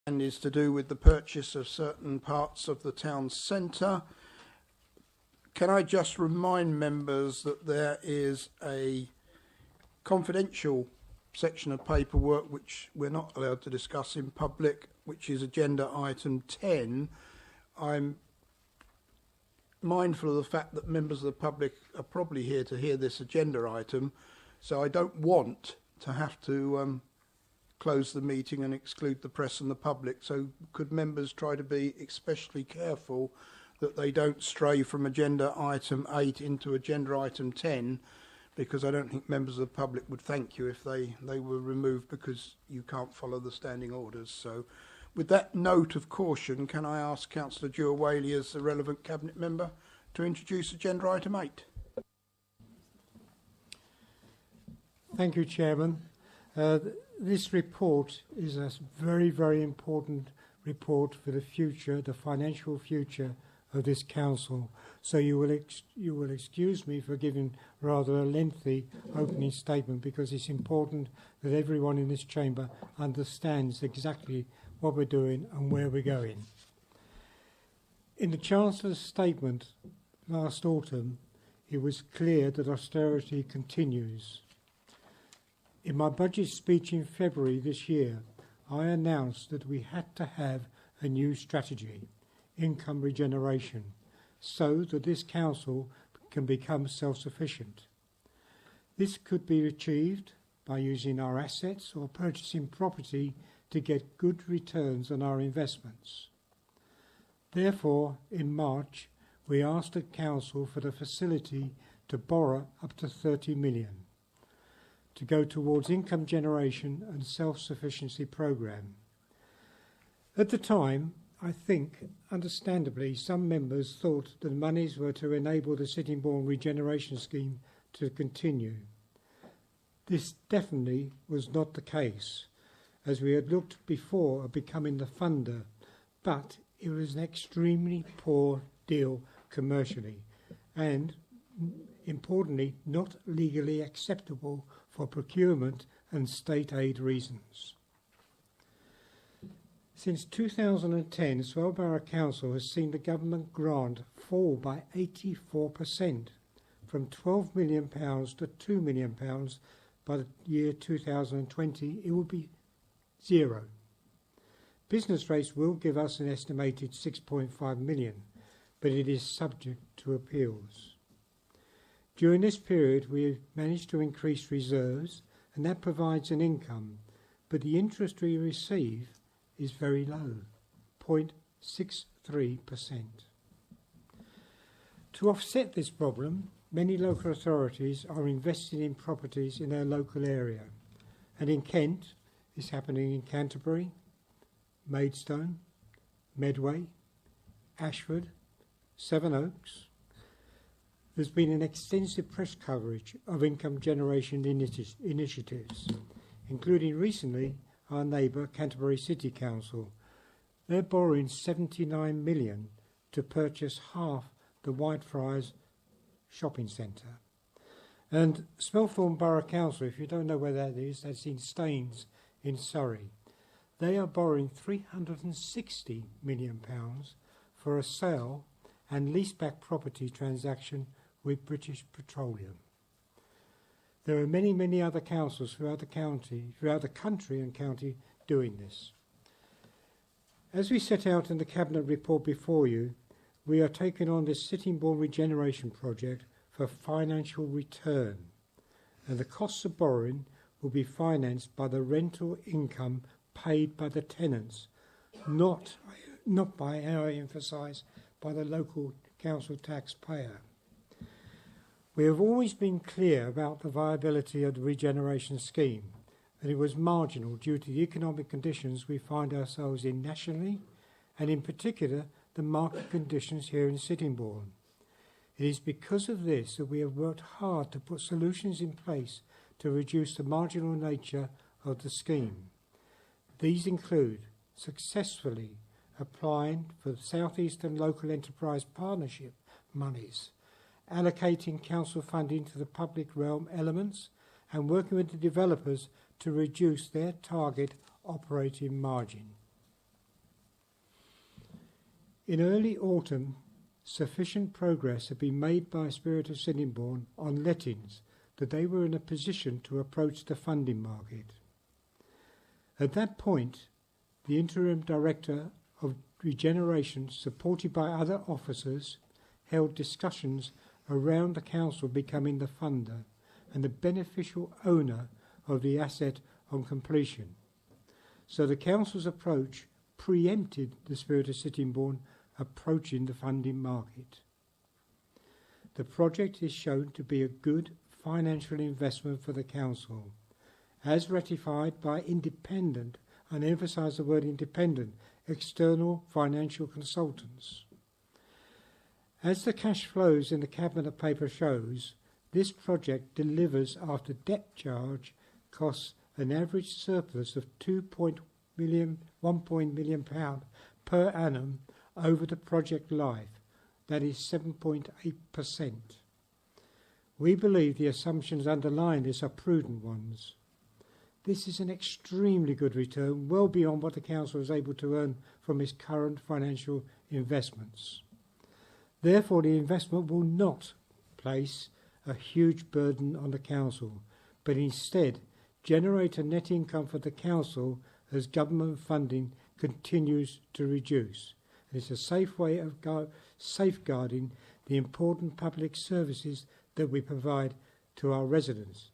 and is to do with the purchase of certain parts of the town centre. Can I just remind members that there is a confidential section of paperwork which we're not allowed to discuss in public, which is agenda item 10. I'm mindful of the fact that members of the public are probably here to hear this agenda item, so I don't want to have to close the meeting and exclude the press and the public. So could members try to be especially careful that they don't stray from agenda item 8 into agenda item 10, because I don't think members of the public would thank you if they were removed because you can't follow the standing orders. So with that note of caution, can I ask Councillor Dewar Whaley as the relevant Cabinet member to introduce agenda item 8? Thank you, Chairman. This report is a very, very important report for the future, the financial future of this council. So you will excuse me for giving rather a lengthy opening statement, because it's important that everyone in this chamber understands exactly what we're doing and where we're going. In the Chancellor's statement last autumn, it was clear that austerity continues. In my budget speech in February this year, I announced that we had to have a new strategy, income regeneration, so that this council can become self-sufficient. This could be achieved by using our assets or purchasing property to get good returns on our investments. Therefore, in March, we asked the council for the facility to borrow up to 30 million to go towards income generation and self-sufficiency programme. At the time, I think, understandably, some members thought that the monies were to enable the Sittingbourne Regeneration Scheme to continue. This definitely was not the case, as we had looked before at becoming the funder, but it was an extremely poor deal commercially and, importantly, not legally acceptable for procurement and state aid reasons. Since 2010, Swale Borough Council has seen the government grant fall by 84%, from £12 million to £2 million. By the year 2020, it will be zero. Business rates will give us an estimated 6.5 million, but it is subject to appeals. During this period, we have managed to increase reserves, and that provides an income, but the interest we receive is very low, 0.63%. To offset this problem, many local authorities are investing in properties in their local area, and in Kent, it's happening in Canterbury, Maidstone, Medway, Ashford, Sevenoaks. There's been an extensive press coverage of income generation initiatives, including recently our neighbour Canterbury City Council. They're borrowing 79 million to purchase half the Whitefriars shopping centre. And Swale Borough Council, if you don't know where that is, that's in Staines in Surrey. They are borrowing £360 million for a sale and leaseback property transaction with British Petroleum. There are many, many other councils throughout the country and county doing this. As we set out in the Cabinet report before you, we are taking on this Sittingbourne regeneration project for financial return, and the costs of borrowing will be financed by the rental income paid by the tenants, not by, I emphasise, by the local council taxpayer. We have always been clear about the viability of the regeneration scheme, that it was marginal due to the economic conditions we find ourselves in nationally, and in particular the market conditions here in Sittingbourne. It is because of this that we have worked hard to put solutions in place to reduce the marginal nature of the scheme. These include successfully applying for the South Eastern Local Enterprise Partnership monies, allocating council funding to the public realm elements, and working with the developers to reduce their target operating margin. In early autumn, sufficient progress had been made by Spirit of Sittingbourne on lettings that they were in a position to approach the funding market. At that point, the interim director of regeneration, supported by other officers, held discussions around the council becoming the funder and the beneficial owner of the asset on completion. So the council's approach preempted the Spirit of Sittingbourne approaching the funding market. The project is shown to be a good financial investment for the council, as ratified by independent, and emphasise the word independent, external financial consultants. As the cash flows in the cabinet paper shows, this project delivers after debt charge costs an average surplus of £1 million per annum over the project life. That is 7.8%. We believe the assumptions underlying this are prudent ones. This is an extremely good return, well beyond what the council is able to earn from its current financial investments. Therefore, the investment will not place a huge burden on the council, but instead generate a net income for the council as government funding continues to reduce. It's a safe way of safeguarding the important public services that we provide to our residents.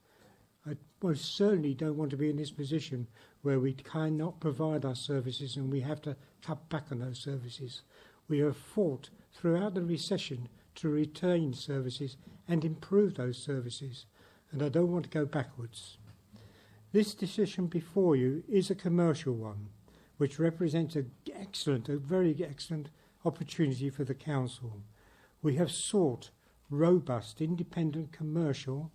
I most certainly don't want to be in this position where we cannot provide our services and we have to cut back on those services. We have fought throughout the recession to retain services and improve those services, and I don't want to go backwards. This decision before you is a commercial one, which represents a very excellent opportunity for the council. We have sought robust, independent commercial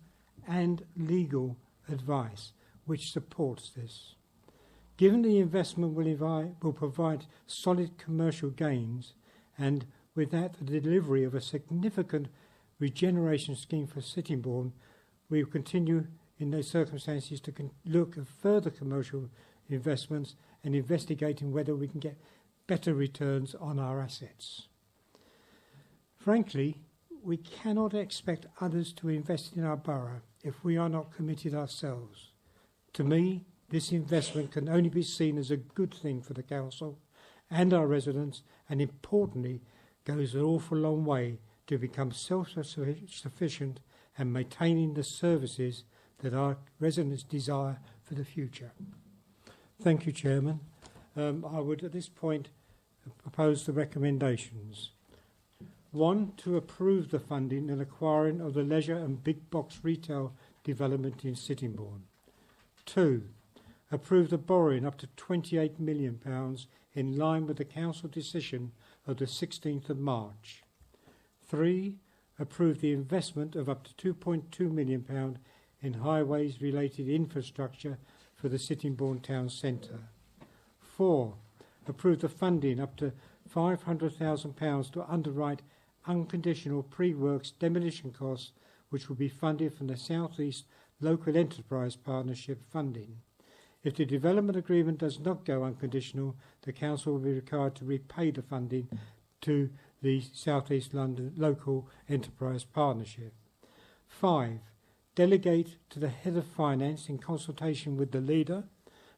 and legal advice which supports this. Given the investment will provide solid commercial gains, and with that the delivery of a significant regeneration scheme for Sittingbourne, we will continue in those circumstances to look at further commercial investments and investigating whether we can get better returns on our assets. Frankly, we cannot expect others to invest in our borough if we are not committed ourselves. To me, this investment can only be seen as a good thing for the council and our residents, and importantly, goes an awful long way to become self-sufficient and maintaining the services that our residents desire for the future. Thank you, Chairman. I would at this point propose the recommendations. 1, to approve the funding and acquiring of the leisure and big box retail development in Sittingbourne. 2, approve the borrowing up to £28 million in line with the council decision of the 16th of March. 3, approve the investment of up to £2.2 million in highways related infrastructure for the Sittingbourne Town Centre. 4, approve the funding up to £500,000 to underwrite unconditional pre-works demolition costs, which will be funded from the South East Local Enterprise Partnership funding. If the development agreement does not go unconditional, the council will be required to repay the funding to the South East London Local Enterprise Partnership. 5, delegate to the Head of Finance, in consultation with the Leader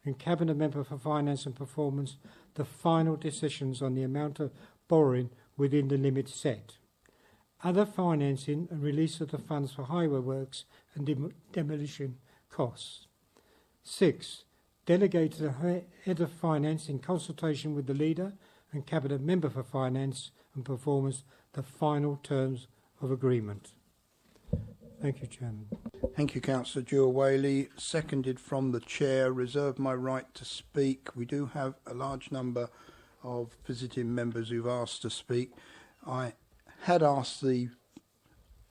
and Cabinet Member for Finance and Performance, the final decisions on the amount of borrowing within the limit set. Other financing and release of the funds for highway works and demolition costs. 6, delegate to the Head of Finance, in consultation with the Leader and Cabinet Member for Finance and Performance, the final terms of agreement. Thank you, Chairman. Thank you, Councillor Dewar-Whaley. Seconded from the Chair. Reserve my right to speak. We do have a large number of visiting members who've asked to speak. I had asked the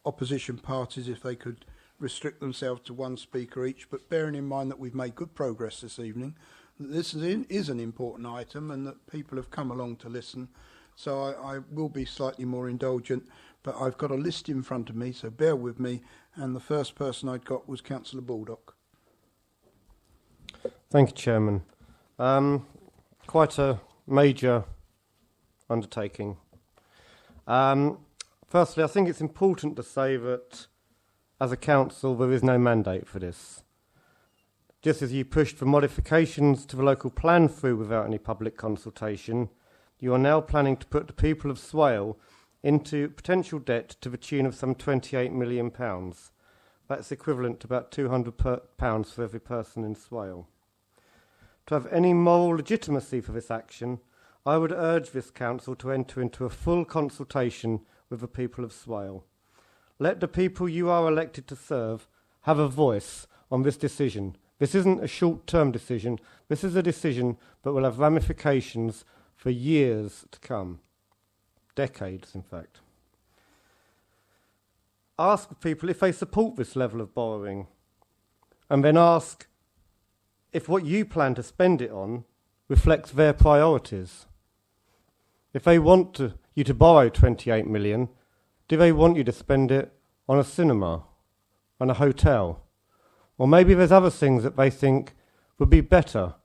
opposition parties if they could restrict themselves to one speaker each, but bearing in mind that we've made good progress this evening, that this is an important item and that people have come along to listen, so I will be slightly more indulgent, but I've got a list in front of me, so bear with me, and the first person I'd got was Councillor Baldock. Thank you, Chairman. Quite a major undertaking. Firstly, I think it's important to say that as a council there is no mandate for this. Just as you pushed for modifications to the local plan through without any public consultation, you are now planning to put the people of Swale into potential debt to the tune of some £28 million. That's equivalent to about £200 for every person in Swale. To have any moral legitimacy for this action, I would urge this council to enter into a full consultation with the people of Swale. Let the people you are elected to serve have a voice on this decision. This isn't a short-term decision. This is a decision that will have ramifications for years to come. Decades, in fact. Ask the people if they support this level of borrowing, and then ask if what you plan to spend it on reflects their priorities. If they want you to borrow 28 million, do they want you to spend it on a cinema, on a hotel? Or maybe there's other things that they think would be better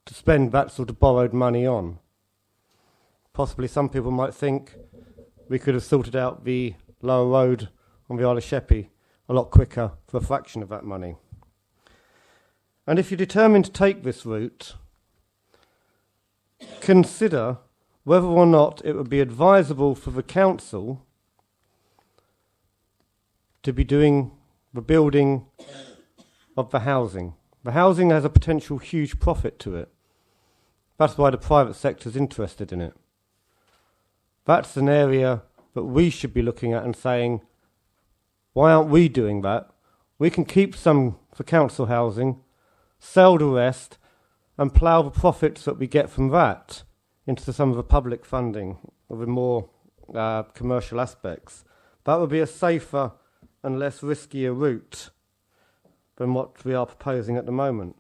to spend that sort of borrowed money on. Possibly some people might think we could have sorted out the lower road on the Isle of Sheppey a lot quicker for a fraction of that money. And if you're determined to take this route, consider whether or not it would be advisable for the council to be doing the building of the housing. The housing has a potential huge profit to it. That's why the private sector is interested in it. That's an area that we should be looking at and saying, why aren't we doing that? We can keep some for council housing, sell the rest, and plough the profits that we get from that into some of the public funding of the more commercial aspects. That would be a safer and less riskier route than what we are proposing at the moment.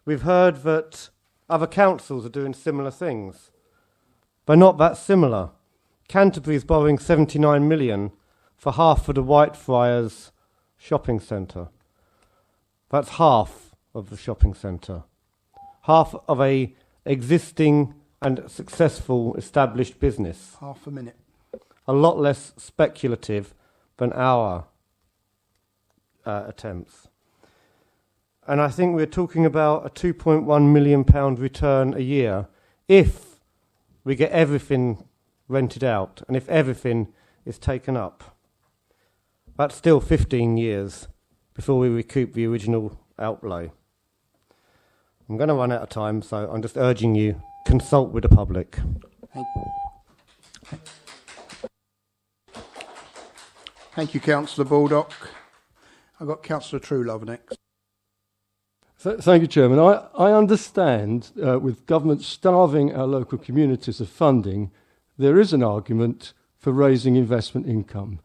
We've heard that other councils are doing similar things. They're not that similar. Canterbury is borrowing 79 million for half of the Whitefriars shopping centre. That's half of the shopping centre. Half of a existing and successful established business. Half a minute. A lot less speculative than our attempts. And I think we're talking about a £2.1 million return a year if we get everything rented out and if everything is taken up. That's still 15 years before we recoup the original outlay. I'm going to run out of time, so I'm just urging you, consult with the public. Thank you, Councillor Baldock. I've got Councillor Truelove next. Thank you, Chairman. I understand with government starving our local communities of funding, there is an argument for raising investment income.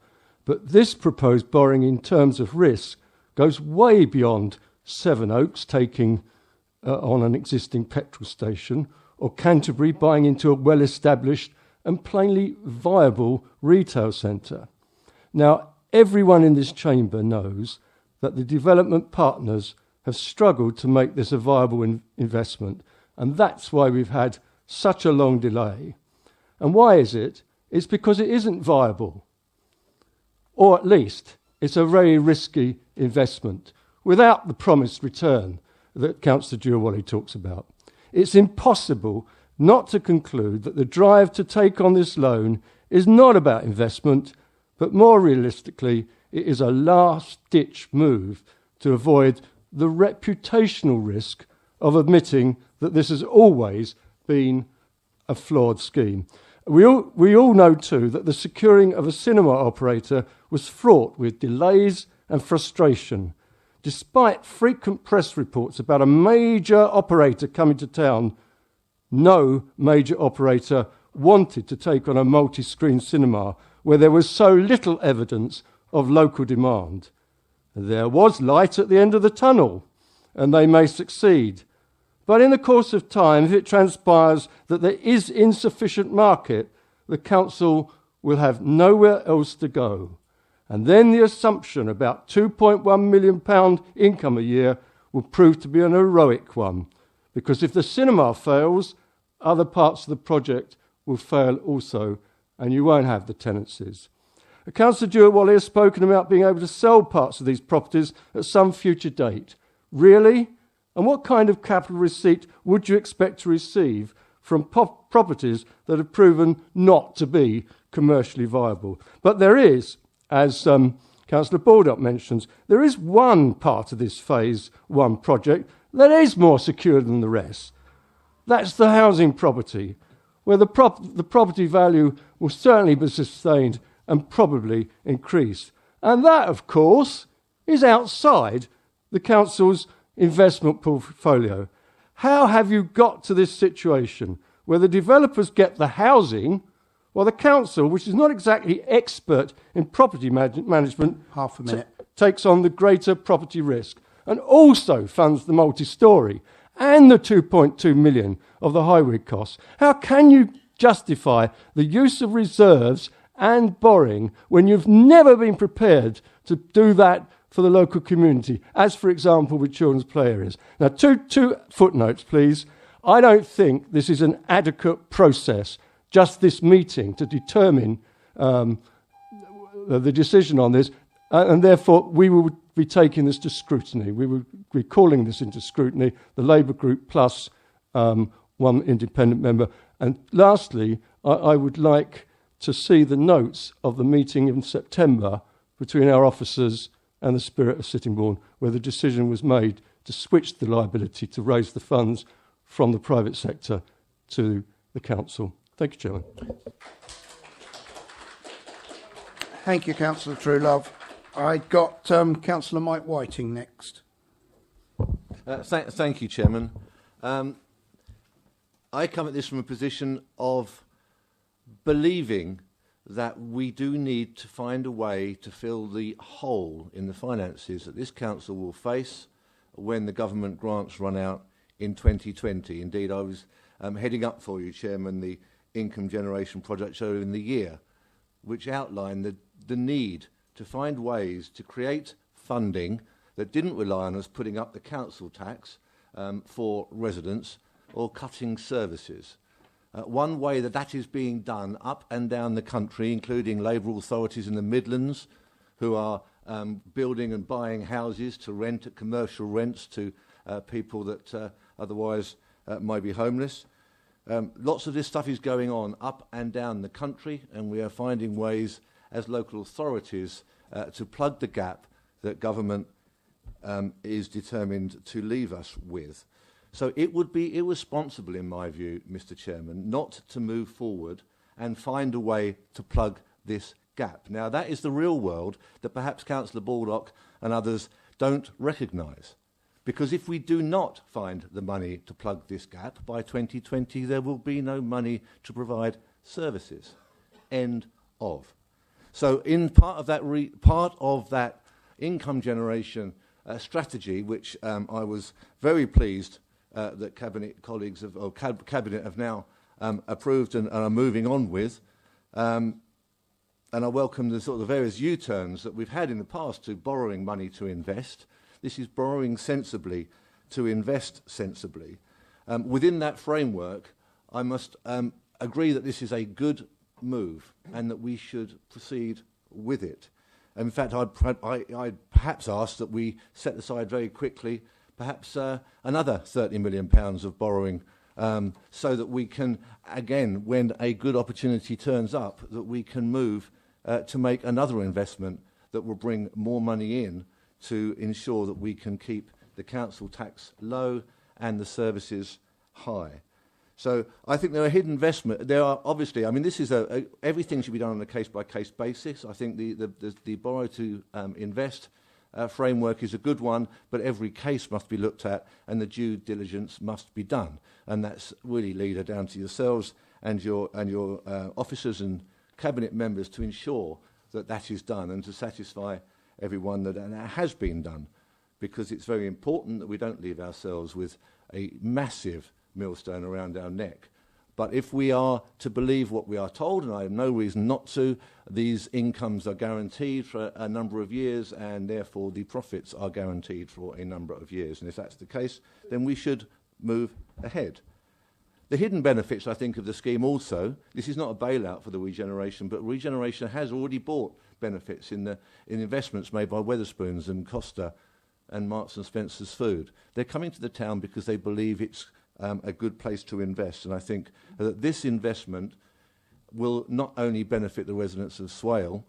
But this proposed borrowing in terms of risk goes way beyond Sevenoaks taking on an existing petrol station or Canterbury buying into a well-established and plainly viable retail centre. Now, everyone in this chamber knows that the development partners have struggled to make this a viable investment, and that's why we've had such a long delay. And why is it? It's because it isn't viable, or at least it's a very risky investment without the promised return that Councillor Giawali talks about. It's impossible not to conclude that the drive to take on this loan is not about investment, but more realistically, it is a last-ditch move to avoid the reputational risk of admitting that this has always been a flawed scheme. We all know too that the securing of a cinema operator was fraught with delays and frustration. Despite frequent press reports about a major operator coming to town, no major operator wanted to take on a multi-screen cinema where there was so little evidence of local demand. There was light at the end of the tunnel, and they may succeed. But in the course of time, if it transpires that there is insufficient market, the council will have nowhere else to go. And then the assumption about £2.1 million income a year will prove to be an heroic one, because if the cinema fails, other parts of the project will fail also, and you won't have the tenancies. Councillor Jewett-Wally has spoken about being able to sell parts of these properties at some future date. Really? And what kind of capital receipt would you expect to receive from properties that have proven not to be commercially viable? But there is, as Councillor Baldock mentions, there is one part of this phase 1 project that is more secure than the rest. That's the housing property, where the property value will certainly be sustained and probably increased. And that, of course, is outside the council's investment portfolio. How have you got to this situation where the developers get the housing while the council, which is not exactly expert in property management, Half a minute. takes on the greater property risk and also funds the multi-storey and the 2.2 million of the highway costs? How can you justify the use of reserves and borrowing when you've never been prepared to do that for the local community, as, for example, with children's play areas? Now, two footnotes, please. I don't think this is an adequate process, just this meeting, to determine the decision on this, and therefore we will be taking this to scrutiny. We will be calling this into scrutiny, the Labour group plus one independent member. And lastly, I would like to see the notes of the meeting in September between our officers and the Spirit of Sittingbourne, where the decision was made to switch the liability to raise the funds from the private sector to the council. Thank you, Chairman. Thank you, Councillor Truelove. I got Councillor Mike Whiting next. Thank you, Chairman. I come at this from a position of believing that we do need to find a way to fill the hole in the finances that this council will face when the government grants run out in 2020. Indeed, I was heading up for you, Chairman, the income generation project show in the year, which outlined the need to find ways to create funding that didn't rely on us putting up the council tax for residents or cutting services. One way that is being done up and down the country, including Labour authorities in the Midlands, who are building and buying houses to rent at commercial rents to people that otherwise might be homeless. Lots of this stuff is going on up and down the country, and we are finding ways as local authorities to plug the gap that government is determined to leave us with. So it would be irresponsible, in my view, Mr. Chairman, not to move forward and find a way to plug this gap. Now, that is the real world that perhaps Councillor Baldock and others don't recognise. Because if we do not find the money to plug this gap, by 2020 there will be no money to provide services. End of. So in part of that income generation strategy, which I was very pleased that Cabinet colleagues Cabinet have now approved and are moving on with, and I welcome the sort of various U-turns that we've had in the past to borrowing money to invest. This is borrowing sensibly to invest sensibly. Within that framework, I must agree that this is a good move and that we should proceed with it. In fact, I'd perhaps ask that we set aside very quickly perhaps another £30 million of borrowing so that we can, again, when a good opportunity turns up, that we can move to make another investment that will bring more money in to ensure that we can keep the council tax low and the services high. So I think there are hidden investment. There are obviously, I mean, this is everything should be done on a case-by-case basis. I think the borrow to invest framework is a good one, but every case must be looked at and the due diligence must be done. And that's really leader down to yourselves and your officers and cabinet members to ensure that that is done and to satisfy everyone that it has been done, because it's very important that we don't leave ourselves with a massive millstone around our neck. But if we are to believe what we are told, and I have no reason not to, these incomes are guaranteed for a number of years and therefore the profits are guaranteed for a number of years. And if that's the case, then we should move ahead. The hidden benefits, I think, of the scheme also, this is not a bailout for the regeneration, but regeneration has already brought benefits in investments made by Wetherspoons and Costa and Marks and Spencer's Food. They're coming to the town because they believe it's a good place to invest, and I think that this investment will not only benefit the residents of Swale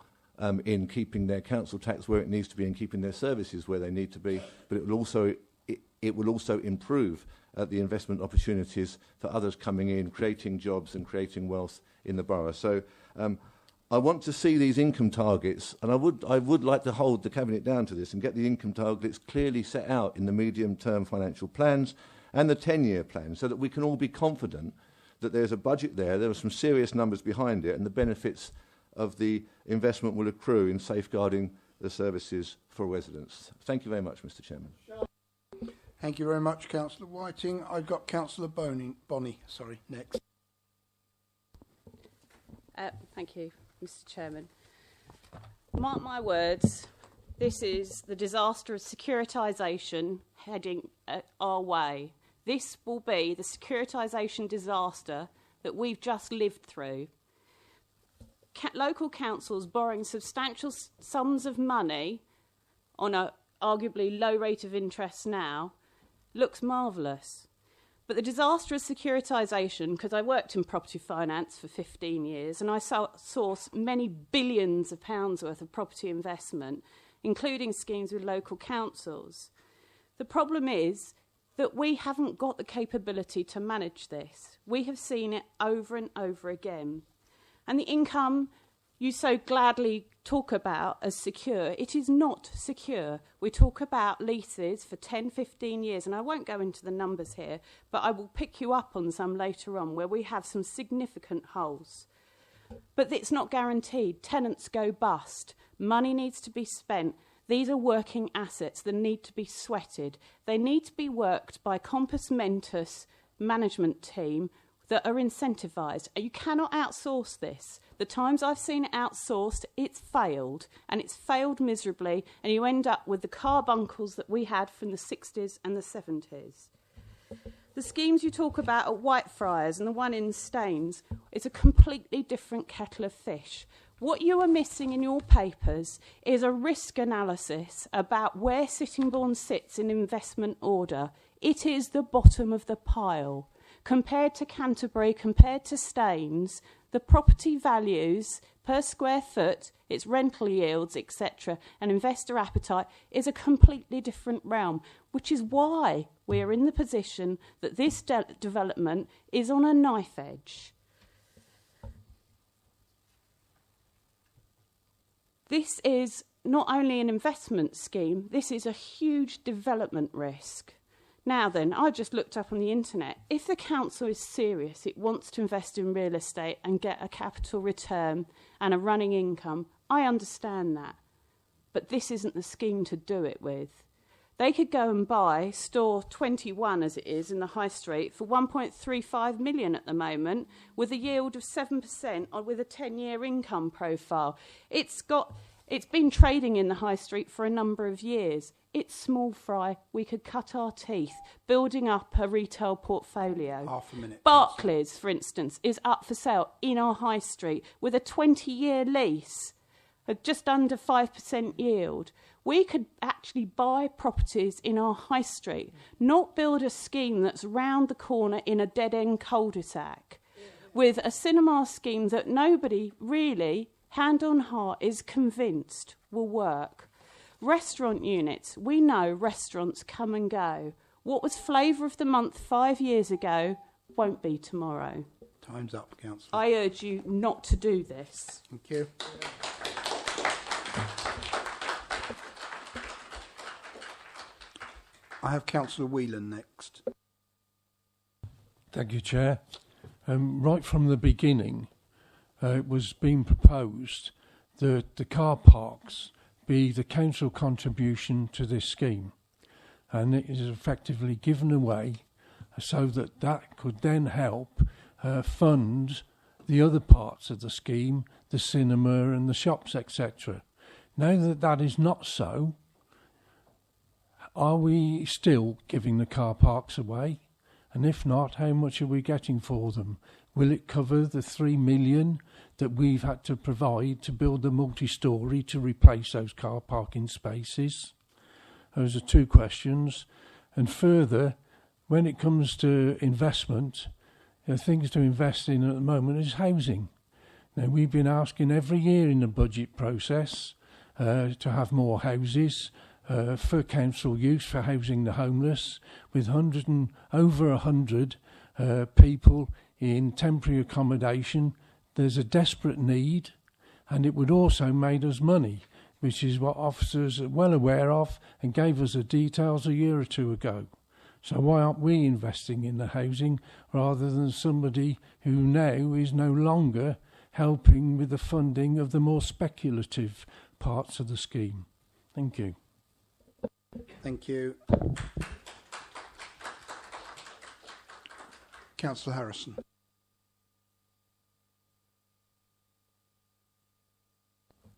in keeping their council tax where it needs to be and keeping their services where they need to be, but it will also improve the investment opportunities for others coming in, creating jobs and creating wealth in the borough. So I want to see these income targets, and I would like to hold the Cabinet down to this and get the income targets clearly set out in the medium-term financial plans and the 10-year plan, so that we can all be confident that there's a budget there are some serious numbers behind it, and the benefits of the investment will accrue in safeguarding the services for residents. Thank you very much, Mr. Chairman. Thank you very much, Councillor Whiting. I've got Councillor Bonny, next. Thank you, Mr. Chairman. Mark my words, this is the disaster of securitisation heading our way. This will be the securitisation disaster that we've just lived through. Local councils borrowing substantial sums of money on an arguably low rate of interest now looks marvellous. But the disaster of securitisation, because I worked in property finance for 15 years and I sourced many billions of pounds worth of property investment, including schemes with local councils. The problem is that we haven't got the capability to manage this. We have seen it over and over again. And the income you so gladly talk about as secure, it is not secure. We talk about leases for 10, 15 years, and I won't go into the numbers here, but I will pick you up on some later on where we have some significant holes. But it's not guaranteed. Tenants go bust. Money needs to be spent. These are working assets that need to be sweated. They need to be worked by compos mentis management team that are incentivised. You cannot outsource this. The times I've seen it outsourced, it's failed, and it's failed miserably, and you end up with the carbuncles that we had from the 60s and the 70s. The schemes you talk about at Whitefriars and the one in Staines, it's a completely different kettle of fish. What you are missing in your papers is a risk analysis about where Sittingbourne sits in investment order. It is the bottom of the pile. Compared to Canterbury, compared to Staines, the property values per square foot, its rental yields, etc., and investor appetite is a completely different realm, which is why we are in the position that this development is on a knife edge. This is not only an investment scheme, this is a huge development risk. Now then, I just looked up on the internet. If the council is serious, it wants to invest in real estate and get a capital return and a running income, I understand that. But this isn't the scheme to do it with. They could go and buy store 21, as it is, in the high street for 1.35 million at the moment, with a yield of 7% or with a 10-year income profile. It's been trading in the high street for a number of years. It's small fry. We could cut our teeth building up a retail portfolio. Half a minute. Barclays, for instance, is up for sale in our high street with a 20-year lease at just under 5% yield. We could actually buy properties in our high street, not build a scheme that's round the corner in a dead-end cul-de-sac, with a cinema scheme that nobody really, hand on heart, is convinced will work. Restaurant units, we know restaurants come and go. What was flavour of the month 5 years ago won't be tomorrow. Time's up, Councillor. I urge you not to do this. Thank you. I have Councillor Whelan next. Thank you, Chair. Right from the beginning, it was being proposed that the car parks be the council contribution to this scheme, and it is effectively given away so that that could then help fund the other parts of the scheme, the cinema and the shops, etc. Now that that is not so, are we still giving the car parks away? And if not, how much are we getting for them? Will it cover the 3 million that we've had to provide to build the multi-storey to replace those car parking spaces? Those are two questions. And further, when it comes to investment, things to invest in at the moment is housing. Now, we've been asking every year in the budget process to have more houses for council use, for housing the homeless, with over 100 people in temporary accommodation. There's a desperate need, and it would also made us money, which is what officers are well aware of and gave us the details a year or two ago. So why aren't we investing in the housing rather than somebody who now is no longer helping with the funding of the more speculative parts of the scheme? Thank you. Thank you. Councillor Harrison.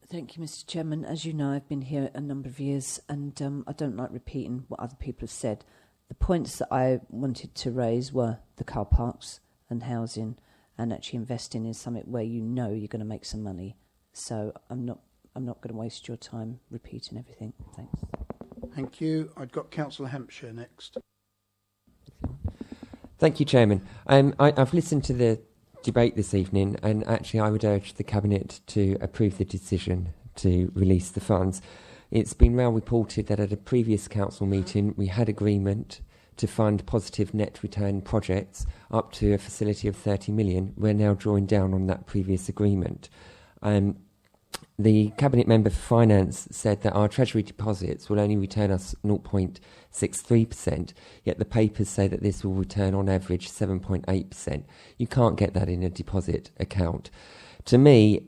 Thank you, Mr. Chairman. As you know, I've been here a number of years, and I don't like repeating what other people have said. The points that I wanted to raise were the car parks and housing, and actually investing in something where you know you're going to make some money. So I'm not going to waste your time repeating everything. Thanks. Thank you. I've got Councillor Hampshire next. Thank you, Chairman. I've listened to the debate this evening, and actually I would urge the Cabinet to approve the decision to release the funds. It's been well reported that at a previous council meeting we had agreement to fund positive net return projects up to a facility of 30 million. We're now drawing down on that previous agreement. The Cabinet Member for Finance said that our Treasury deposits will only return us 0.63%, yet the papers say that this will return on average 7.8%. You can't get that in a deposit account. To me,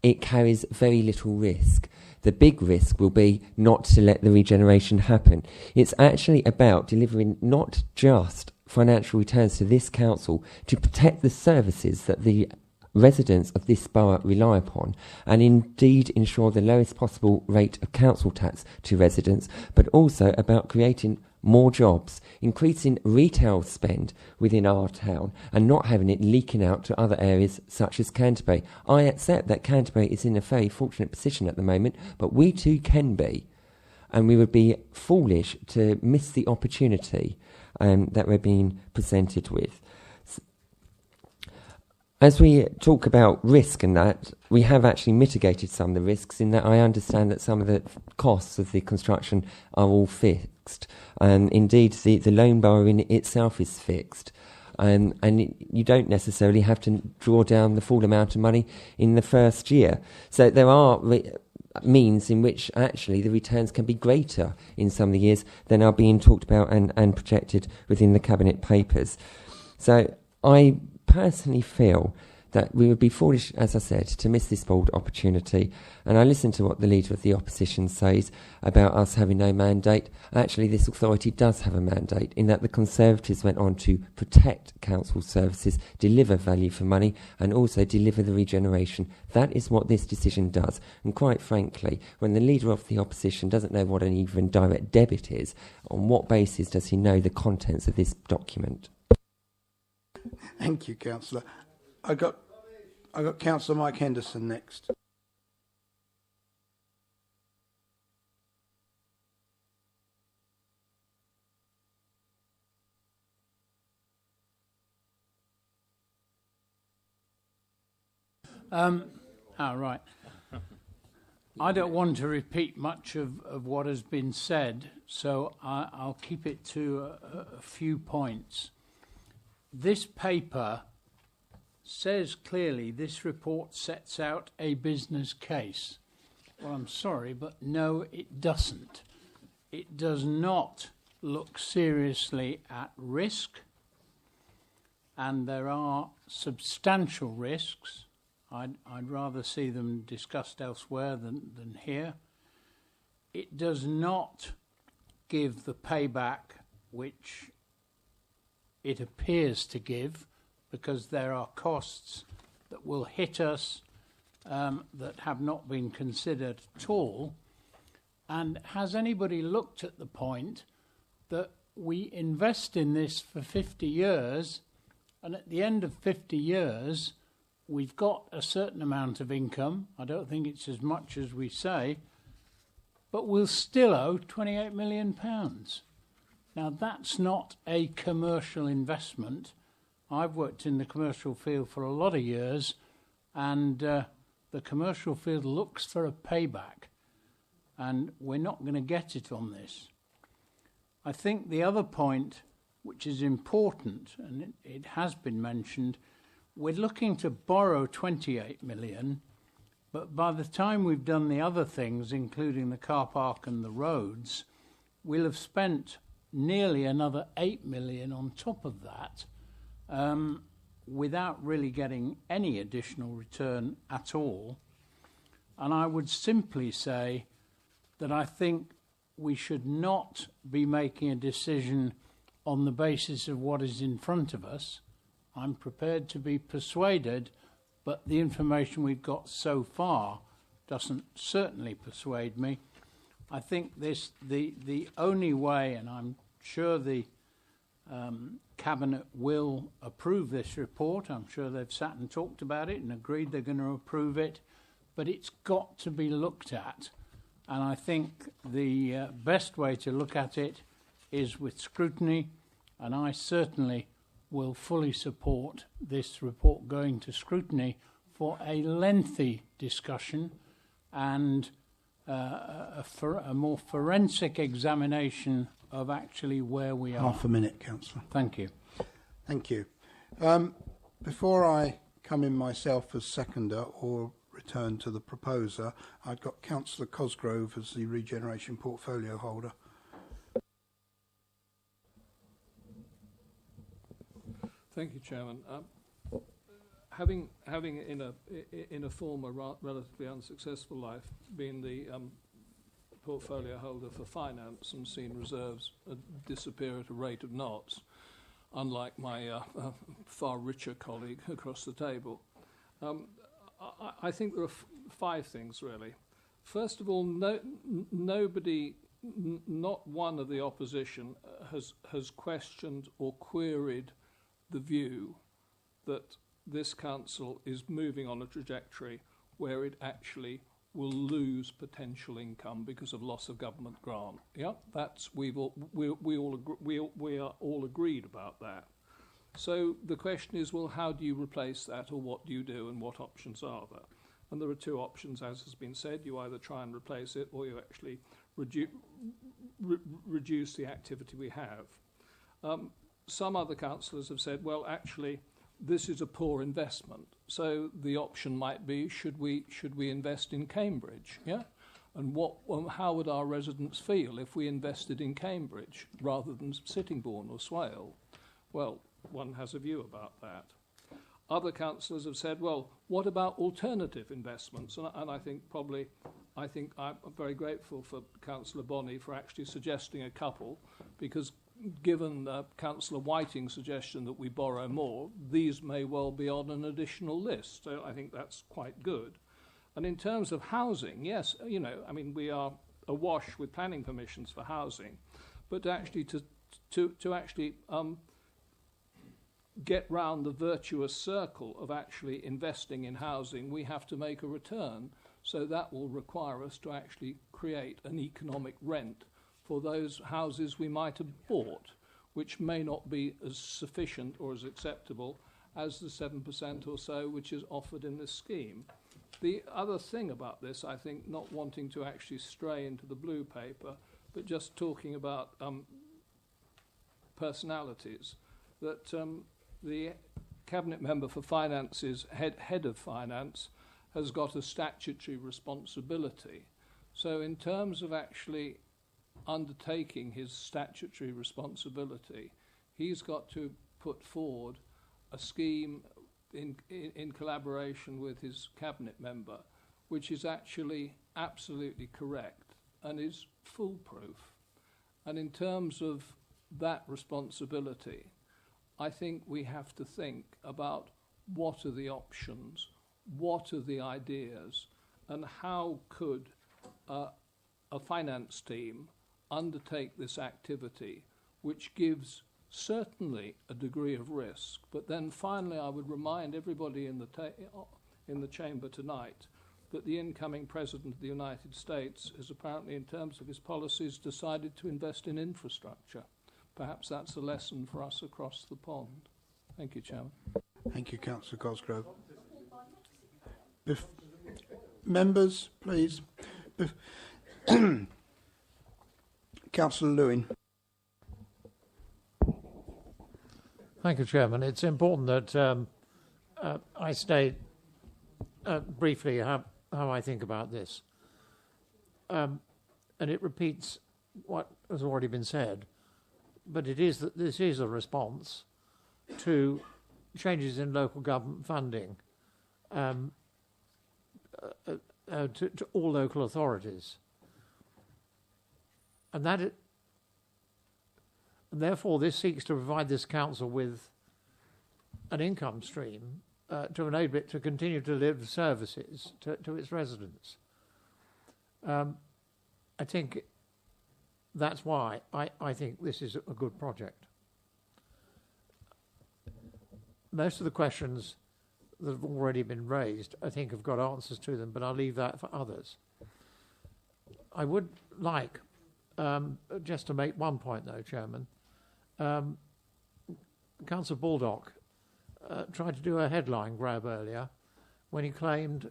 it carries very little risk. The big risk will be not to let the regeneration happen. It's actually about delivering not just financial returns to this council to protect the services that the residents of this borough rely upon, and indeed ensure the lowest possible rate of council tax to residents, but also about creating more jobs, increasing retail spend within our town, and not having it leaking out to other areas such as Canterbury. I accept that Canterbury is in a very fortunate position at the moment, but we too can be, and we would be foolish to miss the opportunity that we're being presented with. As we talk about risk and that, we have actually mitigated some of the risks in that I understand that some of the costs of the construction are all fixed. Indeed, the loan borrowing itself is fixed. And you don't necessarily have to draw down the full amount of money in the first year. So there are means in which actually the returns can be greater in some of the years than are being talked about and projected within the Cabinet papers. So I personally feel that we would be foolish, as I said, to miss this bold opportunity. And I listen to what the Leader of the Opposition says about us having no mandate. Actually, this authority does have a mandate in that the Conservatives went on to protect council services, deliver value for money, and also deliver the regeneration. That is what this decision does. And quite frankly, when the Leader of the Opposition doesn't know what an even direct debit is, on what basis does he know the contents of this document? Thank you, Councillor. I got Councillor Mike Henderson next. Right. I don't want to repeat much of what has been said, so I'll keep it to a few points. This paper says clearly this report sets out a business case. Well, I'm sorry, but no, it doesn't. It does not look seriously at risk, and there are substantial risks. I'd rather see them discussed elsewhere than here. It does not give the payback which it appears to give, because there are costs that will hit us that have not been considered at all. And has anybody looked at the point that we invest in this for 50 years, and at the end of 50 years, we've got a certain amount of income. I don't think it's as much as we say, but we'll still owe £28 million. Now, that's not a commercial investment. I've worked in the commercial field for a lot of years, and the commercial field looks for a payback, and we're not going to get it on this. I think the other point, which is important, and it has been mentioned, we're looking to borrow 28 million, but by the time we've done the other things, including the car park and the roads, we'll have spent nearly another 8 million on top of that, without really getting any additional return at all. And I would simply say that I think we should not be making a decision on the basis of what is in front of us. I'm prepared to be persuaded, but the information we've got so far doesn't certainly persuade me. I think the only way, and I'm sure the Cabinet will approve this report. I'm sure they've sat and talked about it and agreed they're going to approve it, but it's got to be looked at. And I think the best way to look at it is with scrutiny, and I certainly will fully support this report going to scrutiny for a lengthy discussion and a more forensic examination of actually where we are. Half a minute, Councillor. Thank you. Thank you. Before I come in myself as seconder or return to the proposer, I've got Councillor Cosgrove as the regeneration portfolio holder. Thank you, Chairman. Having in a former relatively unsuccessful life been the portfolio holder for finance and seen reserves disappear at a rate of knots, unlike my far richer colleague across the table, I think there are five things really. First of all, nobody, not one of the opposition has questioned or queried the view that this council is moving on a trajectory where it actually will lose potential income because of loss of government grant. Yeah, that's we are all agreed about that. So the question is, well, how do you replace that, or what do you do, and what options are there? And there are two options, as has been said. You either try and replace it, or you actually reduce the activity we have. Some other councillors have said, well, actually, this is a poor investment. So the option might be, should we invest in Cambridge? Yeah, and how would our residents feel if we invested in Cambridge rather than Sittingbourne or Swale? Well, one has a view about that. Other councillors have said, well, what about alternative investments? And I think I'm very grateful for Councillor Bonney for actually suggesting a couple, because given Councillor Whiting's suggestion that we borrow more, these may well be on an additional list. So I think that's quite good. And in terms of housing, yes, you know, I mean, we are awash with planning permissions for housing, but actually to actually get round the virtuous circle of actually investing in housing, we have to make a return. So that will require us to actually create an economic rent for those houses we might have bought, which may not be as sufficient or as acceptable as the 7% or so which is offered in this scheme. The other thing about this, I think, not wanting to actually stray into the blue paper, but just talking about personalities, that the Cabinet Member for Finance's head of finance has got a statutory responsibility. So in terms of actually undertaking his statutory responsibility, he's got to put forward a scheme in collaboration with his cabinet member, which is actually absolutely correct and is foolproof. And in terms of that responsibility, I think we have to think about what are the options, what are the ideas, and how could a finance team undertake this activity which gives certainly a degree of risk. But then finally, I would remind everybody in the chamber tonight that the incoming President of the United States has apparently, in terms of his policies, decided to invest in infrastructure. Perhaps that's a lesson for us across the pond. Thank you, Chairman. Thank you, Councillor Cosgrove. Members, please. Councillor Lewin. Thank you, Chairman. It's important that I state briefly how I think about this. And it repeats what has already been said, but it is that this is a response to changes in local government funding to all local authorities. And therefore this seeks to provide this council with an income stream to enable it to continue to deliver services to its residents. I think that's why I think this is a good project. Most of the questions that have already been raised, I think, have got answers to them, but I'll leave that for others. I would like, just to make one point though, Chairman, Councillor Baldock tried to do a headline grab earlier when he claimed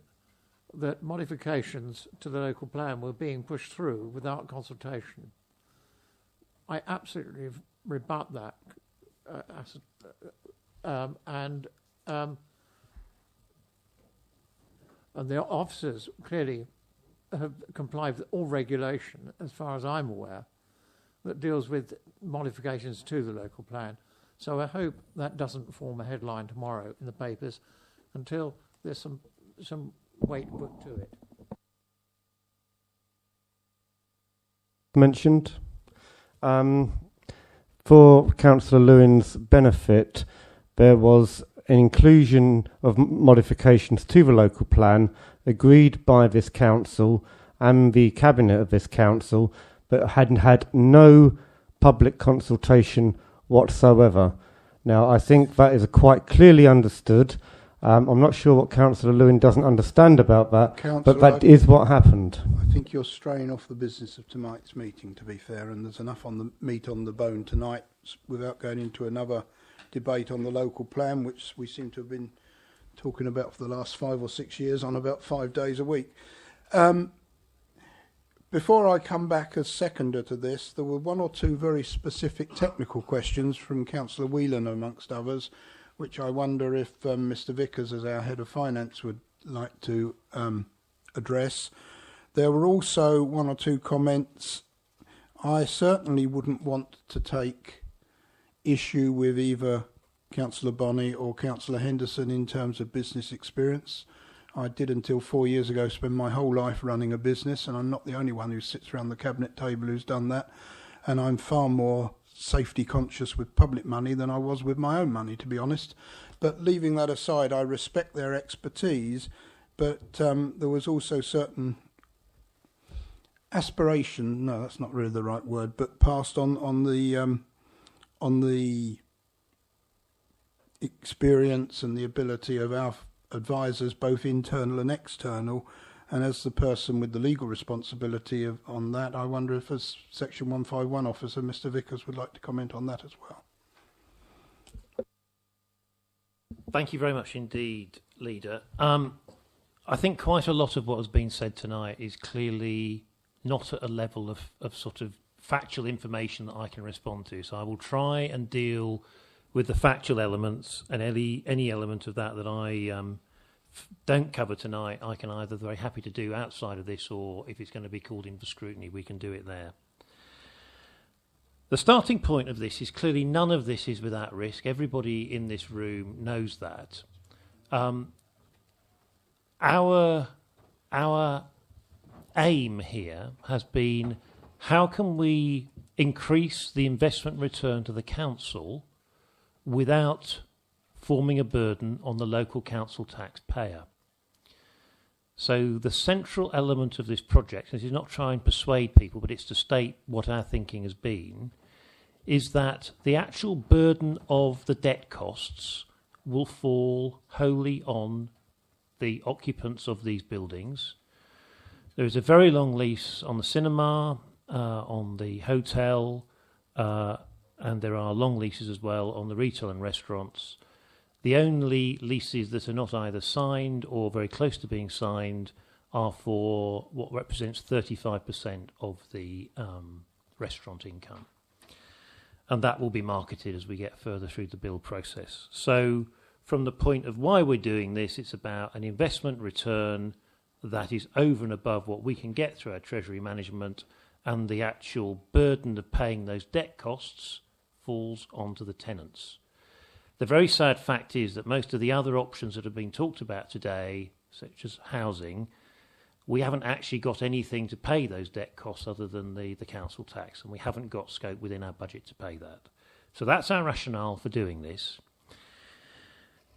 that modifications to the local plan were being pushed through without consultation. I absolutely rebut that, and the officers clearly have complied with all regulation, as far as I'm aware, that deals with modifications to the local plan. So I hope that doesn't form a headline tomorrow in the papers until there's some weight put to it. Mentioned. For Councillor Lewin's benefit, there was an inclusion of modifications to the local plan agreed by this council and the cabinet of this council, but hadn't had no public consultation whatsoever. Now, I think that is quite clearly understood. I'm not sure what Councillor Lewin doesn't understand about that, but that is what happened. I think you're straying off the business of tonight's meeting, to be fair, and there's enough on the meat on the bone tonight without going into another debate on the local plan, which we seem to have been talking about for the last 5 or 6 years on about 5 days a week. Before I come back as seconder to this, there were 1 or 2 very specific technical questions from Councillor Whelan, amongst others, which I wonder if Mr Vickers, as our Head of Finance, would like to address. There were also 1 or 2 comments. I certainly wouldn't want to take issue with either Councillor Bonney or Councillor Henderson in terms of business experience. I did, until 4 years ago, spend my whole life running a business, and I'm not the only one who sits around the cabinet table who's done that, and I'm far more safety conscious with public money than I was with my own money, to be honest. But leaving that aside, I respect their expertise, but there was also certain aspiration, no, that's not really the right word, but passed on the experience and the ability of our advisors, both internal and external. And as the person with the legal responsibility on that, I wonder if, as Section 151 officer, Mr Vickers would like to comment on that as well. Thank you very much indeed, Leader. I think quite a lot of what has been said tonight is clearly not at a level of sort of factual information that I can respond to. So I will try and deal with the factual elements, and any element of that I don't cover tonight, I can either very happy to do outside of this, or if it's going to be called in for scrutiny, we can do it there. The starting point of this is clearly none of this is without risk. Everybody in this room knows that. Our aim here has been, how can we increase the investment return to the council without forming a burden on the local council taxpayer? So the central element of this project, this is not trying to persuade people, but it's to state what our thinking has been, is that the actual burden of the debt costs will fall wholly on the occupants of these buildings. There is a very long lease on the cinema, on the hotel, and there are long leases as well on the retail and restaurants. The only leases that are not either signed or very close to being signed are for what represents 35% of the restaurant income. And that will be marketed as we get further through the build process. So from the point of why we're doing this, it's about an investment return that is over and above what we can get through our treasury management, and the actual burden of paying those debt costs falls onto the tenants. The very sad fact is that most of the other options that have been talked about today, such as housing, we haven't actually got anything to pay those debt costs other than the council tax, and we haven't got scope within our budget to pay that. So that's our rationale for doing this.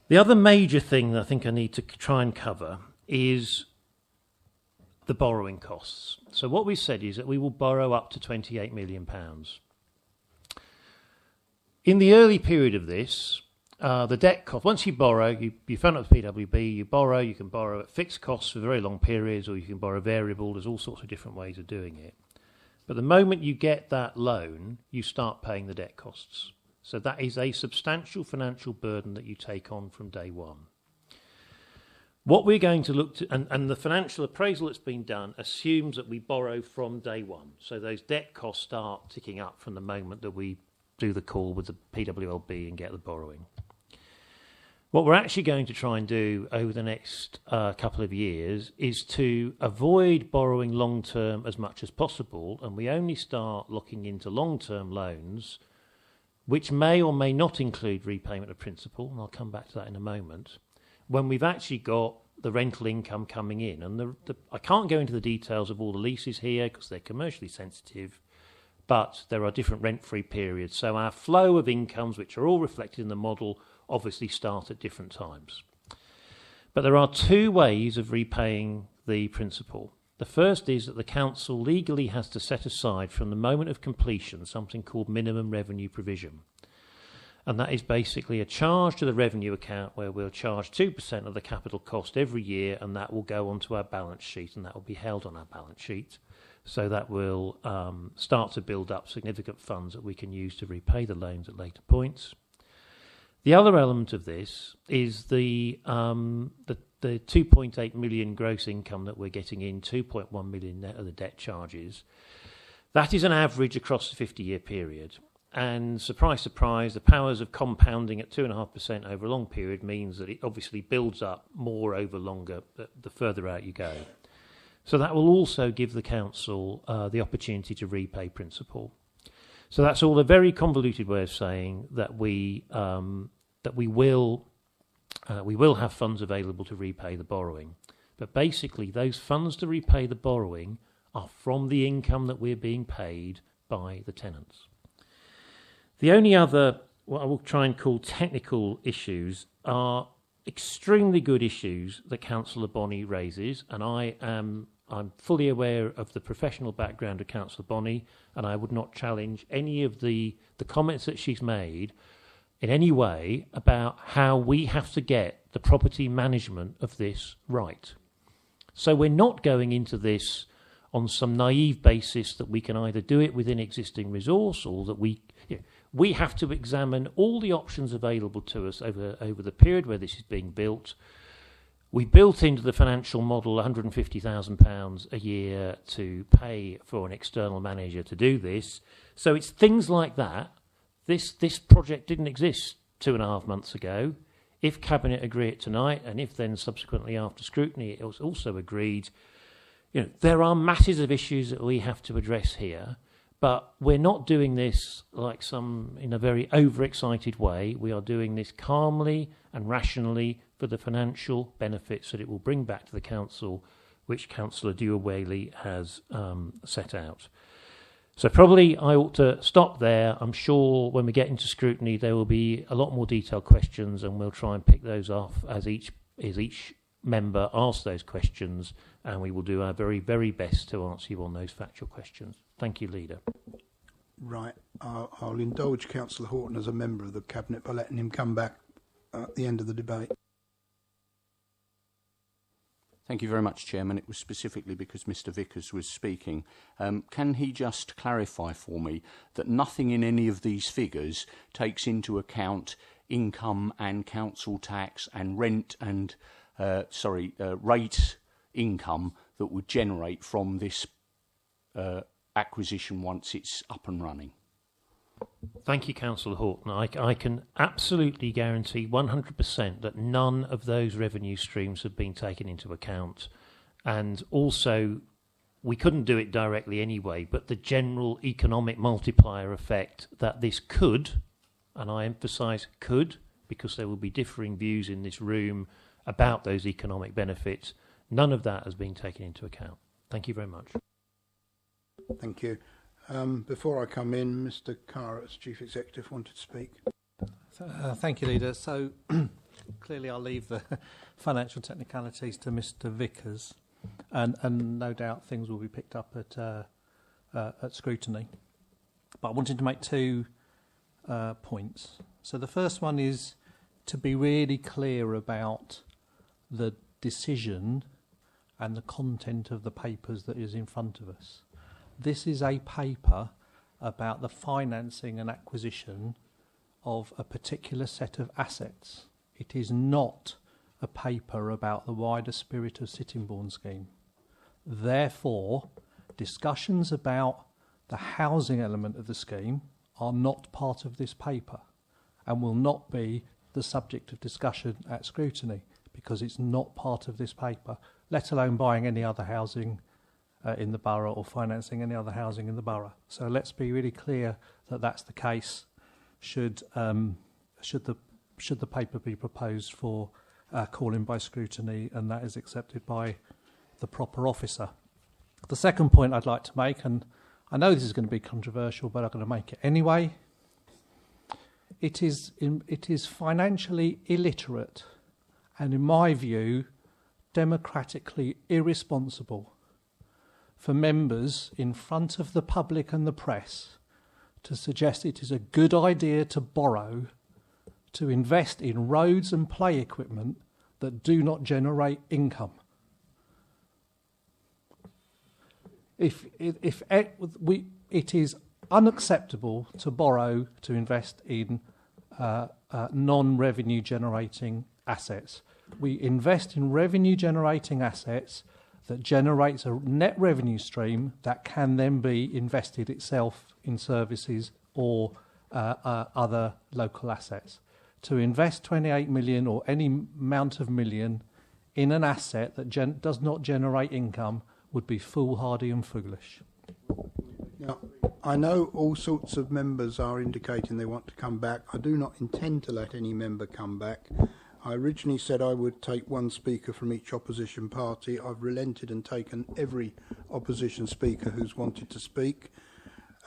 The other major thing that I think I need to try and cover is the borrowing costs. So what we said is that we will borrow up to £28 million. In the early period of this, the debt cost, once you borrow, you phone up the PWB, you can borrow at fixed costs for very long periods, or you can borrow variable. There's all sorts of different ways of doing it. But the moment you get that loan, you start paying the debt costs. So that is a substantial financial burden that you take on from day one. What we're going to look to, and the financial appraisal that's been done assumes that we borrow from day one. So those debt costs start ticking up from the moment that we do the call with the PWLB and get the borrowing. What we're actually going to try and do over the next couple of years is to avoid borrowing long-term as much as possible, and we only start looking into long-term loans, which may or may not include repayment of principal, and I'll come back to that in a moment, when we've actually got the rental income coming in. And I can't go into the details of all the leases here because they're commercially sensitive, but there are different rent-free periods. So our flow of incomes, which are all reflected in the model, obviously start at different times. But there are two ways of repaying the principal. The first is that the council legally has to set aside from the moment of completion something called minimum revenue provision. And that is basically a charge to the revenue account where we'll charge 2% of the capital cost every year, and that will go onto our balance sheet, and that will be held on our balance sheet. So that will start to build up significant funds that we can use to repay the loans at later points. The other element of this is the 2.8 million gross income that we're getting in, 2.1 million net of the debt charges. That is an average across the 50-year period. And surprise, surprise, the powers of compounding at 2.5% over a long period means that it obviously builds up more over longer the further out you go. So that will also give the council the opportunity to repay principal. So that's all a very convoluted way of saying that we will have funds available to repay the borrowing. But basically, those funds to repay the borrowing are from the income that we're being paid by the tenants. The only other, what I will try and call technical issues, are extremely good issues that Councillor Bonney raises, and I'm fully aware of the professional background of Councillor Bonney, and I would not challenge any of the comments that she's made in any way about how we have to get the property management of this right. So we're not going into this on some naive basis that we can either do it within existing resource or that we have to examine all the options available to us over the period where this is being built. We built into the financial model £150,000 a year to pay for an external manager to do this. So it's things like that. This project didn't exist 2.5 months ago. If Cabinet agree it tonight, and if then subsequently after scrutiny it was also agreed, there are masses of issues that we have to address here. But we're not doing this like in a very overexcited way. We are doing this calmly and rationally for the financial benefits that it will bring back to the council, which Councillor Dewar-Whaley has set out. So probably I ought to stop there. I'm sure when we get into scrutiny, there will be a lot more detailed questions, and we'll try and pick those off as each member asks those questions, and we will do our very, very best to answer you on those factual questions. Thank you, Leader. Right. I'll indulge Councillor Horton as a member of the Cabinet by letting him come back at the end of the debate. Thank you very much, Chairman. It was specifically because Mr Vickers was speaking. Can he just clarify for me that nothing in any of these figures takes into account income and council tax and rent and, rate income that would generate from this acquisition once it's up and running? Thank you, Councillor Horton. I can absolutely guarantee 100% that none of those revenue streams have been taken into account. And also, we couldn't do it directly anyway, but the general economic multiplier effect that this could, and I emphasise could, because there will be differing views in this room about those economic benefits, none of that has been taken into account. Thank you very much. Thank you. Before I come in, Mr Carr, as Chief Executive, wanted to speak. Thank you, Leader. So clearly I'll leave the financial technicalities to Mr Vickers, and no doubt things will be picked up at scrutiny. But I wanted to make two points. So the first one is to be really clear about the decision and the content of the papers that is in front of us. This is a paper about the financing and acquisition of a particular set of assets. It is not a paper about the wider spirit of Sittingbourne scheme. Therefore, discussions about the housing element of the scheme are not part of this paper and will not be the subject of discussion at scrutiny because it's not part of this paper, let alone buying any other housing in the borough or financing any other housing in the borough. So let's be really clear that that's the case should the paper be proposed for calling by scrutiny and that is accepted by the proper officer. The second point I'd like to make, and I know this is going to be controversial, but I'm going to make it anyway. It is financially illiterate and, in my view, democratically irresponsible for members in front of the public and the press to suggest it is a good idea to borrow to invest in roads and play equipment that do not generate income. It is unacceptable to borrow to invest in non-revenue generating assets. We invest in revenue generating assets that generates a net revenue stream that can then be invested itself in services or other local assets. To invest 28 million or any amount of million in an asset that does not generate income would be foolhardy and foolish. Now, I know all sorts of members are indicating they want to come back. I do not intend to let any member come back. I originally said I would take one speaker from each opposition party. I've relented and taken every opposition speaker who's wanted to speak.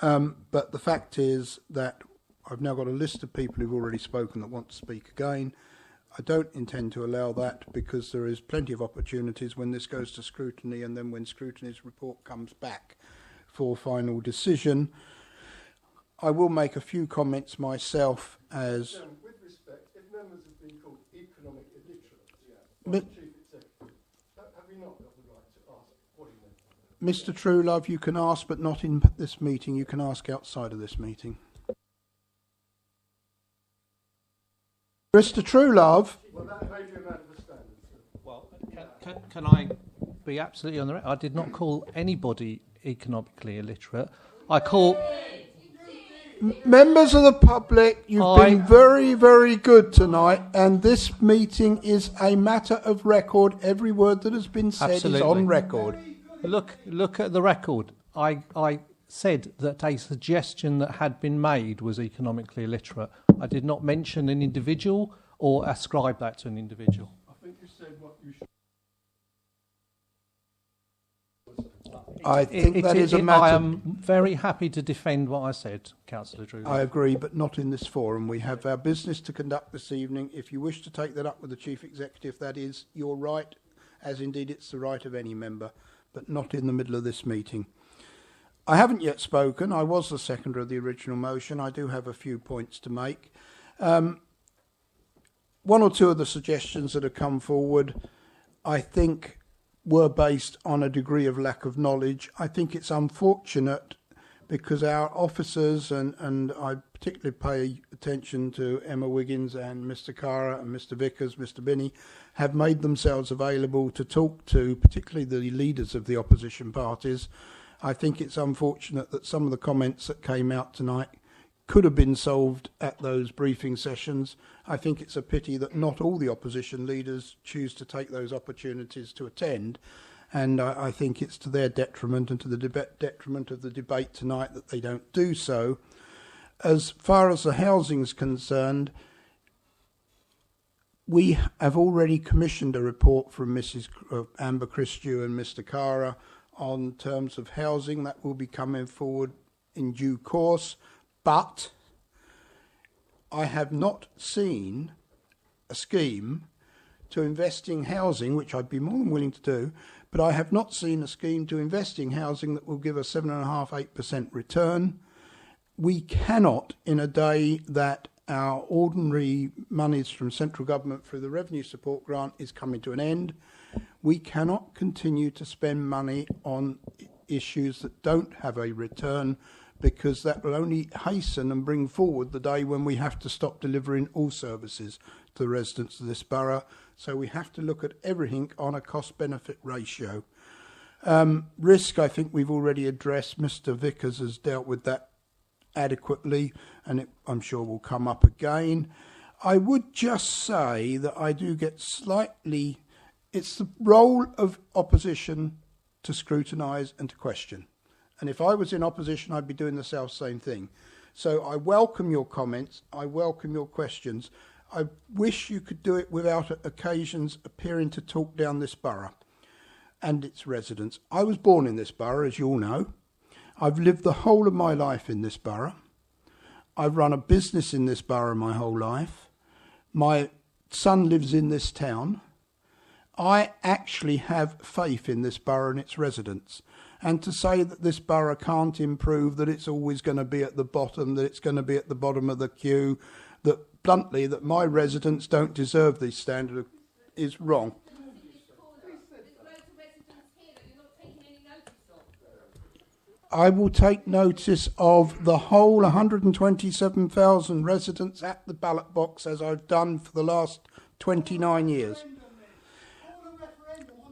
But the fact is that I've now got a list of people who've already spoken that want to speak again. I don't intend to allow that because there is plenty of opportunities when this goes to scrutiny and then when scrutiny's report comes back for final decision. I will make a few comments myself as... With respect, if members have been called economic illiterate, but, Chief Executive, have we not got the right to ask what he meant? Mr Truelove, you can ask, but not in this meeting. You can ask outside of this meeting. Mr Truelove. Well, that may be a matter of standard, sir. Well, can I be absolutely on the record? I did not call anybody economically illiterate. I call... Members of the public, you've been very, very good tonight, and this meeting is a matter of record. Every word that has been said is on record. Look at the record. I said that a suggestion that had been made was economically illiterate. I did not mention an individual or ascribe that to an individual. I think you said what you should. I think that is a matter... I am very happy to defend what I said, Councillor Drew. I agree, but not in this forum. We have our business to conduct this evening. If you wish to take that up with the Chief Executive, that is your right, as indeed it's the right of any member, but not in the middle of this meeting. I haven't yet spoken. I was the seconder of the original motion. I do have a few points to make. One or two of the suggestions that have come forward, I think, were based on a degree of lack of knowledge. I think it's unfortunate because our officers, and I particularly pay attention to Emma Wiggins and Mr. Cara and Mr. Vickers, Mr. Binney, have made themselves available to talk to particularly the leaders of the opposition parties. I think it's unfortunate that some of the comments that came out tonight could have been solved at those briefing sessions. I think it's a pity that not all the opposition leaders choose to take those opportunities to attend. And I think it's to their detriment and to the detriment of the debate tonight that they don't do so. As far as the housing is concerned, we have already commissioned a report from Mrs. Amber Christew and Mr. Cara on terms of housing. That will be coming forward in due course. But I have not seen a scheme to invest in housing, which I'd be more than willing to do, but I have not seen a scheme to invest in housing that will give a 7.5–8% return. We cannot, in a day that our ordinary monies from central government through the revenue support grant is coming to an end, we cannot continue to spend money on issues that don't have a return, because that will only hasten and bring forward the day when we have to stop delivering all services to the residents of this borough. So we have to look at everything on a cost-benefit ratio. Risk, I think we've already addressed. Mr. Vickers has dealt with that adequately, and it, I'm sure, will come up again. I would just say that I do get slightly... It's the role of opposition to scrutinise and to question. And if I was in opposition, I'd be doing the same thing. So I welcome your comments. I welcome your questions. I wish you could do it without occasions appearing to talk down this borough and its residents. I was born in this borough, as you all know. I've lived the whole of my life in this borough. I've run a business in this borough my whole life. My son lives in this town. I actually have faith in this borough and its residents. And to say that this borough can't improve, that it's always going to be at the bottom, that it's going to be at the bottom of the queue, that bluntly, that my residents don't deserve this standard is wrong. I will take notice of the whole 127,000 residents at the ballot box, as I've done for the last 29 years.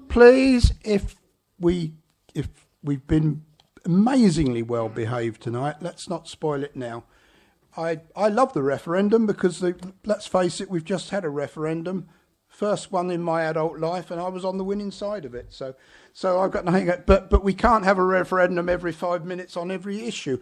Please, if we've been amazingly well behaved tonight, let's not spoil it now. I love the referendum because, let's face it, we've just had a referendum, first one in my adult life, and I was on the winning side of it. So I've got nothing. But we can't have a referendum every 5 minutes on every issue.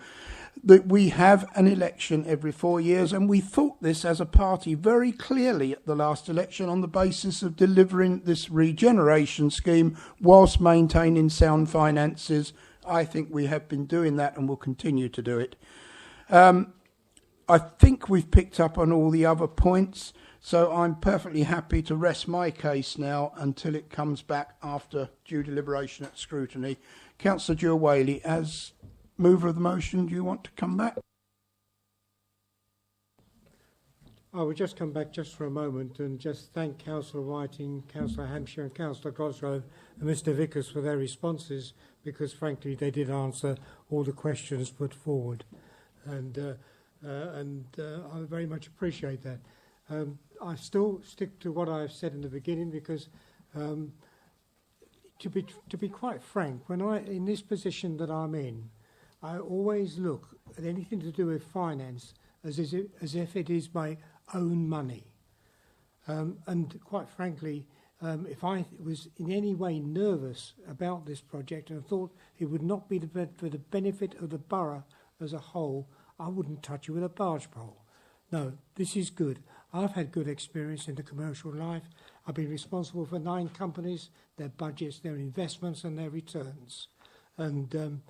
That we have an election every 4 years, and we thought this as a party very clearly at the last election on the basis of delivering this regeneration scheme whilst maintaining sound finances. I think we have been doing that and will continue to do it. I think we've picked up on all the other points, so I'm perfectly happy to rest my case now until it comes back after due deliberation at scrutiny. Councillor Dewar Whaley, as mover of the motion, do you want to come back? I will just come back just for a moment and just thank Councillor Whiting, Councillor Hampshire and Councillor Cosgrove and Mr Vickers for their responses, because frankly they did answer all the questions put forward, and I very much appreciate that. I still stick to what I've said in the beginning, because to be quite frank, when in this position that I'm in, I always look at anything to do with finance as if it is my own money. And quite frankly, if I was in any way nervous about this project and thought it would not be for the benefit of the borough as a whole, I wouldn't touch it with a barge pole. No, this is good. I've had good experience in the commercial life. I've been responsible for 9 companies, their budgets, their investments and their returns. And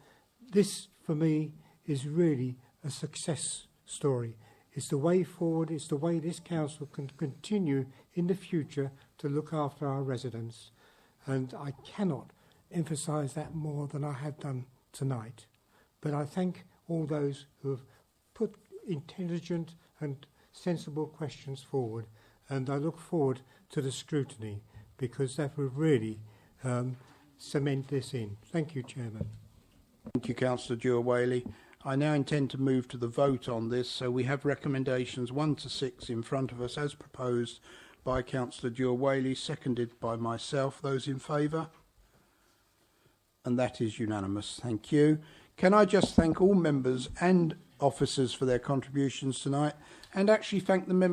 this, for me, is really a success story. It's the way forward. It's the way this council can continue in the future to look after our residents. And I cannot emphasise that more than I have done tonight. But I thank all those who have put intelligent and sensible questions forward, and I look forward to the scrutiny, because that will really cement this in. Thank you, Chairman. Thank you, Councillor Dewar-Whaley. I now intend to move to the vote on this, so we have recommendations 1 to 6 in front of us as proposed by Councillor Dewar-Whaley, seconded by myself. Those in favour? And that is unanimous. Thank you. Can I just thank all members and officers for their contributions tonight, and actually thank the members